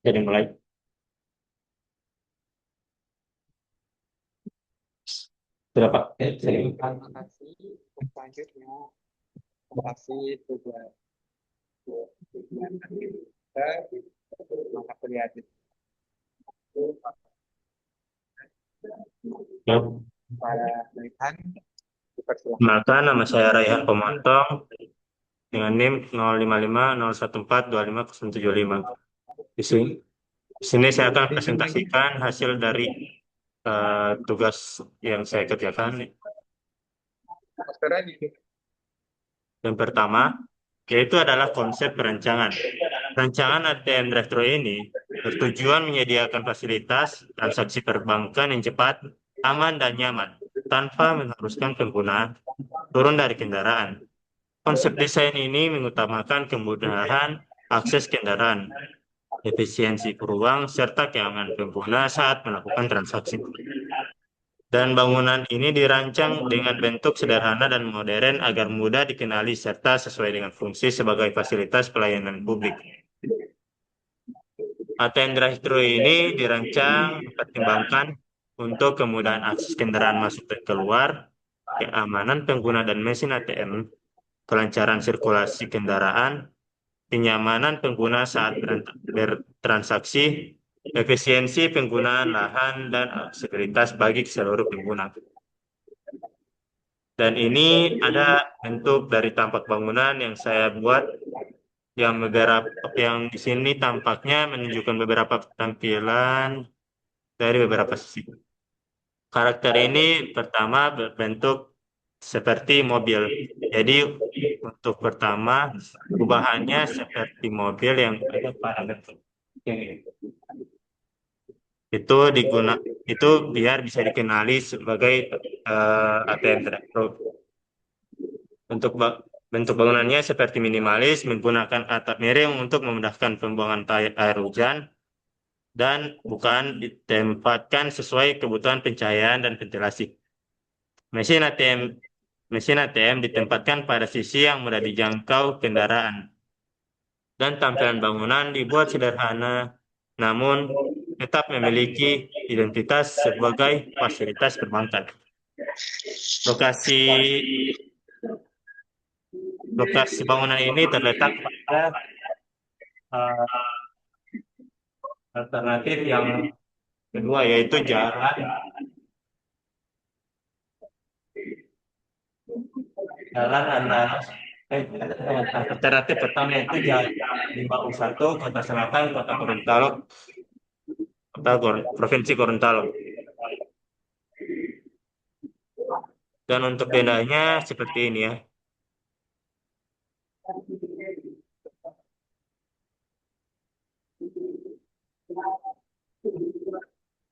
Jadi mulai. Sudah Pak. Terima kasih. Selanjutnya, terima kasih juga tujuan kita mata kuliah itu Ya. para Raihan dipersilakan. Maka nama saya Raihan Pemotong dengan NIM 0550142575. Di sini, di sini saya akan Izin lagi, presentasikan hasil dari tugas yang saya kerjakan. Mas Ferdi. Yang pertama, yaitu adalah konsep perancangan. Rancangan ATM Drive-Thru ini bertujuan menyediakan fasilitas transaksi perbankan yang cepat, aman, dan nyaman, tanpa mengharuskan pengguna turun dari kendaraan. Konsep desain ini mengutamakan kemudahan akses kendaraan, efisiensi peruang, serta keamanan pengguna saat melakukan transaksi. Dan bangunan ini dirancang dengan bentuk sederhana dan modern agar mudah dikenali serta sesuai dengan fungsi sebagai fasilitas pelayanan publik. ATM Drive-Thru ini dirancang mempertimbangkan untuk kemudahan akses kendaraan masuk dan keluar, keamanan pengguna dan mesin ATM, kelancaran sirkulasi kendaraan, kenyamanan pengguna saat bertransaksi, efisiensi penggunaan lahan, dan aksesibilitas bagi seluruh pengguna. Dan ini ada bentuk dari tampak bangunan yang saya buat yang di sini tampaknya menunjukkan beberapa tampilan dari beberapa sisi. Karakter ini pertama berbentuk seperti mobil. Jadi untuk pertama perubahannya seperti mobil yang ada parameter ini. Itu diguna itu biar bisa dikenali sebagai ATM Drive-Thru. Untuk bentuk bangunannya seperti minimalis, menggunakan atap miring untuk memudahkan pembuangan air hujan, dan bukan ditempatkan sesuai kebutuhan pencahayaan dan ventilasi. Mesin ATM Mesin ATM ditempatkan pada sisi yang mudah dijangkau kendaraan, dan tampilan bangunan dibuat sederhana, namun tetap memiliki identitas sebagai fasilitas perbankan. Lokasi lokasi bangunan ini terletak pada eh, alternatif yang kedua, yaitu jalan antara alternatif pertama itu jalan 51 Kota Selatan, Kota Gorontalo, Provinsi Gorontalo. Dan untuk bedanya seperti ini ya.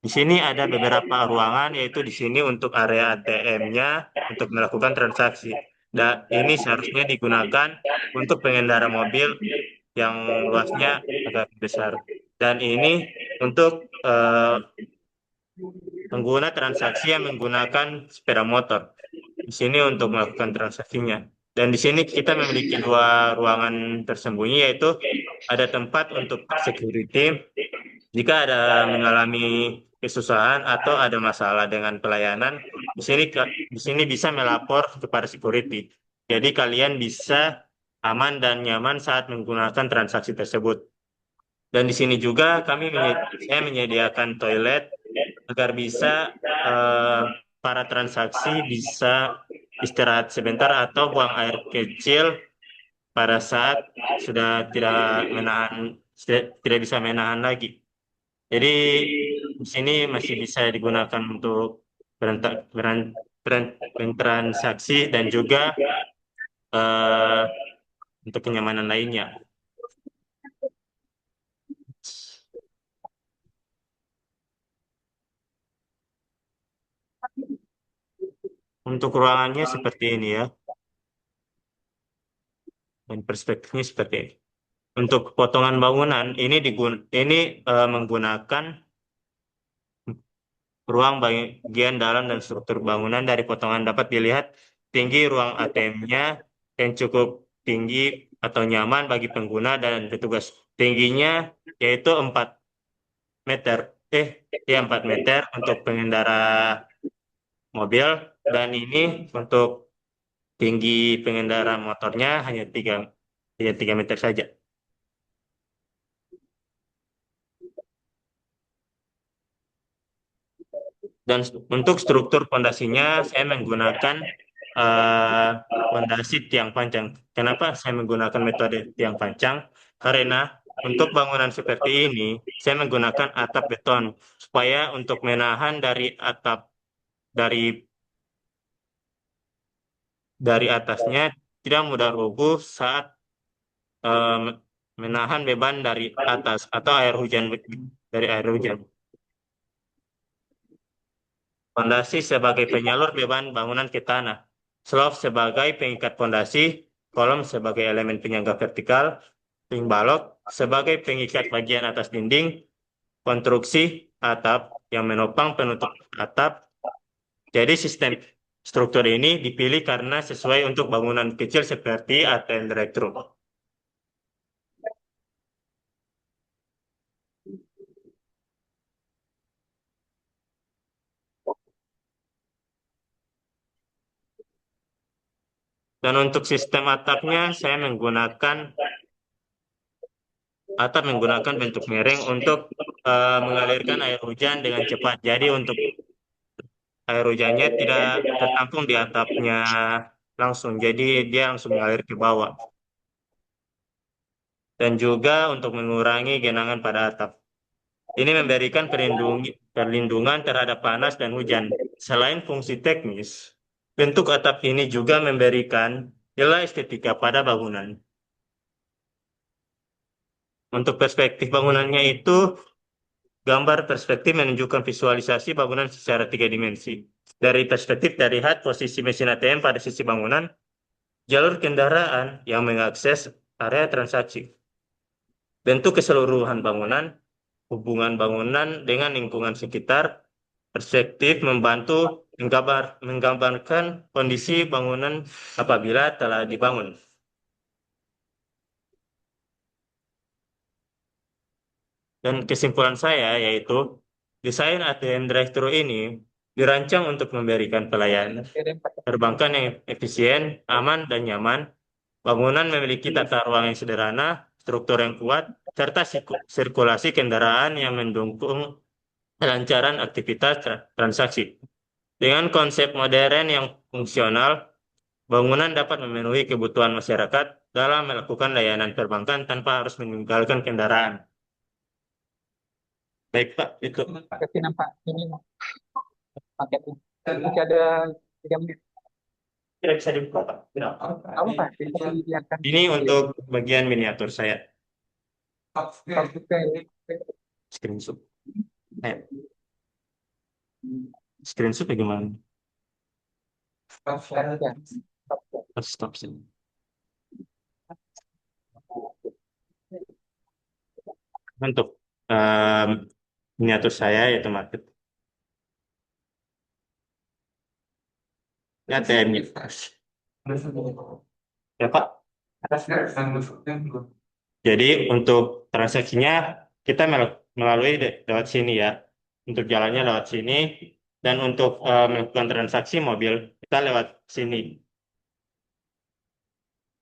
Di sini ada beberapa ruangan, yaitu di sini untuk area ATM-nya untuk melakukan transaksi. Dan ini seharusnya digunakan untuk pengendara mobil yang luasnya agak besar. Dan ini untuk pengguna transaksi yang menggunakan sepeda motor. Di sini untuk melakukan transaksinya. Dan di sini kita memiliki dua ruangan tersembunyi, yaitu ada tempat untuk security jika ada mengalami kesusahan atau ada masalah dengan pelayanan. Di sini bisa melapor kepada security. Jadi kalian bisa aman dan nyaman saat menggunakan transaksi tersebut. Dan di sini juga saya menyediakan toilet agar bisa eh, para transaksi bisa istirahat sebentar atau buang air kecil pada saat sudah tidak bisa menahan lagi. Jadi di sini masih bisa digunakan untuk bertransaksi dan juga eh, untuk kenyamanan lainnya. Untuk ruangannya seperti ini ya, dan perspektifnya seperti ini. Untuk potongan bangunan ini menggunakan ruang bagian dalam dan struktur bangunan. Dari potongan dapat dilihat tinggi ruang ATM-nya yang cukup tinggi atau nyaman bagi pengguna dan petugas. Tingginya yaitu meter, ya 4 meter untuk pengendara mobil, dan ini untuk tinggi pengendara motornya hanya 3 meter saja. Dan untuk struktur pondasinya saya menggunakan eh, pondasi tiang panjang. Kenapa saya menggunakan metode tiang panjang? Karena untuk bangunan seperti ini saya menggunakan atap beton supaya untuk menahan dari atap dari dari atasnya tidak mudah rubuh saat eh, menahan beban dari atas atau air hujan dari air hujan. Fondasi sebagai penyalur beban bangunan ke tanah. Slope sebagai pengikat fondasi, kolom sebagai elemen penyangga vertikal, ring balok sebagai pengikat bagian atas dinding, konstruksi atap yang menopang penutup atap. Jadi sistem struktur ini dipilih karena sesuai untuk bangunan kecil seperti ATM Direktur. Dan untuk sistem atapnya saya menggunakan atap menggunakan bentuk miring untuk mengalirkan air hujan dengan cepat. Jadi untuk air hujannya tidak tertampung di atapnya langsung, jadi dia langsung mengalir ke bawah. Dan juga untuk mengurangi genangan pada atap. Ini memberikan perlindungan terhadap panas dan hujan. Selain fungsi teknis, bentuk atap ini juga memberikan nilai estetika pada bangunan. Untuk perspektif bangunannya itu, gambar perspektif menunjukkan visualisasi bangunan secara 3 dimensi. Dari perspektif terlihat posisi mesin ATM pada sisi bangunan, jalur kendaraan yang mengakses area transaksi, bentuk keseluruhan bangunan, hubungan bangunan dengan lingkungan sekitar, perspektif membantu menggambarkan kondisi bangunan apabila telah dibangun. Dan kesimpulan saya yaitu, desain ATM drive-thru ini dirancang untuk memberikan pelayanan Kirim pakai perbankan yang efisien, aman, dan nyaman. Bangunan memiliki tata ruang yang sederhana, struktur yang kuat, serta sirkulasi kendaraan yang mendukung kelancaran aktivitas transaksi. Dengan konsep modern yang fungsional, bangunan dapat memenuhi kebutuhan masyarakat dalam melakukan layanan perbankan tanpa harus meninggalkan kendaraan. Baik, Pak, itu. pakai nampak ini paketnya. Masih ada 3 menit. Tidak bisa dibuka, Pak. Tidak. Apa Pak? Bisa dilihatkan Ini video. untuk bagian miniatur saya. Oke. Screenshot. Screenshot bagaimana? Kan ya. Stop sini. Untuk em, miniatur saya yaitu market. Ya, TM-nya. Ya, Pak. Jadi untuk transaksinya kita melalui lewat sini ya. Untuk jalannya lewat sini, dan untuk melakukan transaksi mobil kita lewat sini.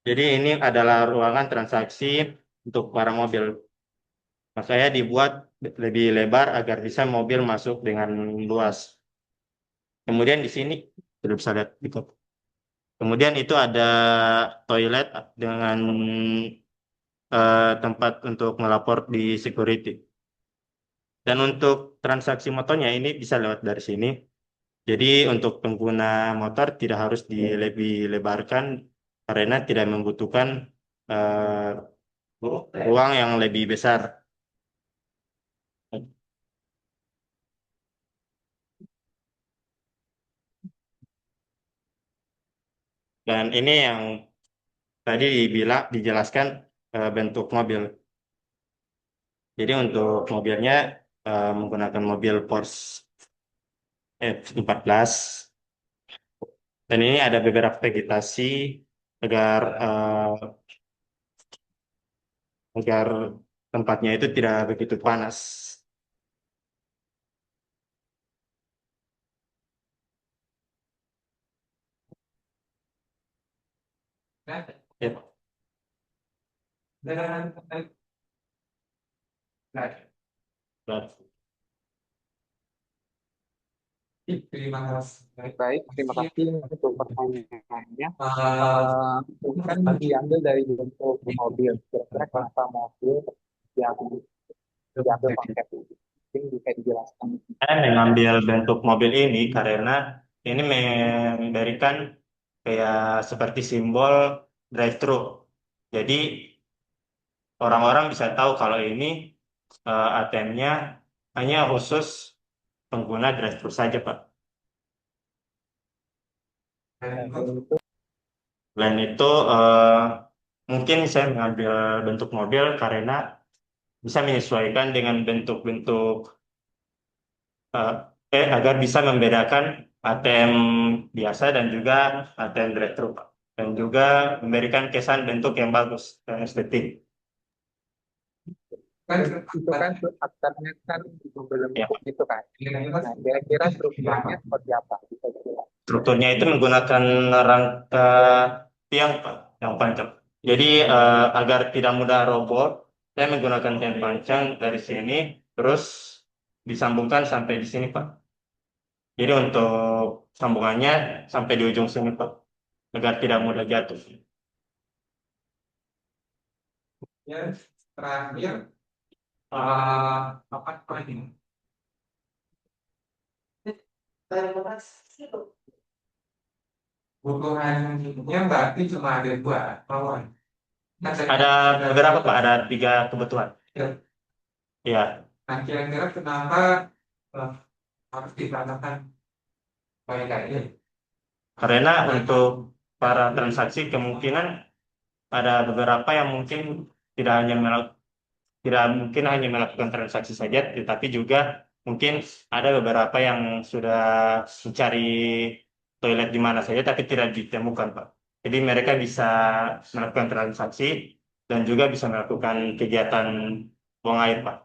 Jadi ini adalah ruangan transaksi untuk para mobil. Makanya dibuat lebih lebar agar bisa mobil masuk dengan luas. Kemudian di sini tidak bisa lihat gitu. Kemudian itu ada toilet dengan tempat untuk melapor di security. Dan untuk transaksi motornya ini bisa lewat dari sini. Jadi untuk pengguna motor tidak harus lebih lebarkan karena tidak membutuhkan ruang yang lebih besar. Dan ini yang tadi dijelaskan bentuk mobil. Jadi untuk mobilnya menggunakan mobil Porsche F14, dan ini ada beberapa vegetasi agar agar tempatnya itu tidak begitu panas. Ya. Baik. Baik, terima kasih untuk pertanyaannya. Ini kan diambil dari bentuk mobil. Kira-kira kenapa mobil yang diambil paket ini? Mungkin bisa dijelaskan. Saya mengambil bentuk mobil ini karena ini memberikan kayak seperti simbol drive-thru. Jadi orang-orang bisa tahu kalau ini ATM-nya hanya khusus pengguna drive-thru saja, Pak. Selain itu, Selain itu, mungkin saya mengambil bentuk mobil karena bisa menyesuaikan dengan bentuk-bentuk eh, agar bisa membedakan ATM biasa dan juga ATM drive-thru, Pak. Dan juga memberikan kesan bentuk yang bagus dan estetik. itu kan aktornya kan Ya, berbentuk itu kan. Nah, kira-kira strukturnya seperti apa? Bisa dijelaskan. strukturnya itu menggunakan rangka tiang, Pak, yang panjang. Jadi agar tidak mudah roboh, saya menggunakan tiang panjang dari sini, terus disambungkan sampai di sini, Pak. Jadi untuk sambungannya sampai di ujung sini, Pak, agar tidak mudah jatuh. Terakhir, apa ini? Kebutuhannya berarti cuma ada dua, lawan. Ada beberapa, Pak, ada 3 kebutuhan. Ya. Ya, Nah, kira-kira kenapa eh, harus ditanamkan kayak ini? karena untuk para transaksi kemungkinan ada beberapa yang mungkin tidak hanya tidak mungkin hanya melakukan transaksi saja, tetapi juga mungkin ada beberapa yang sudah mencari toilet di mana saja, tapi tidak ditemukan, Pak. Jadi mereka bisa melakukan transaksi dan juga bisa melakukan kegiatan buang air, Pak.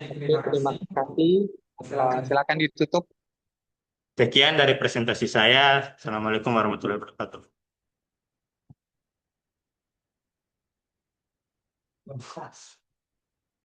Oke, terima kasih. Silakan ditutup. Sekian dari presentasi saya. Assalamualaikum warahmatullahi wabarakatuh.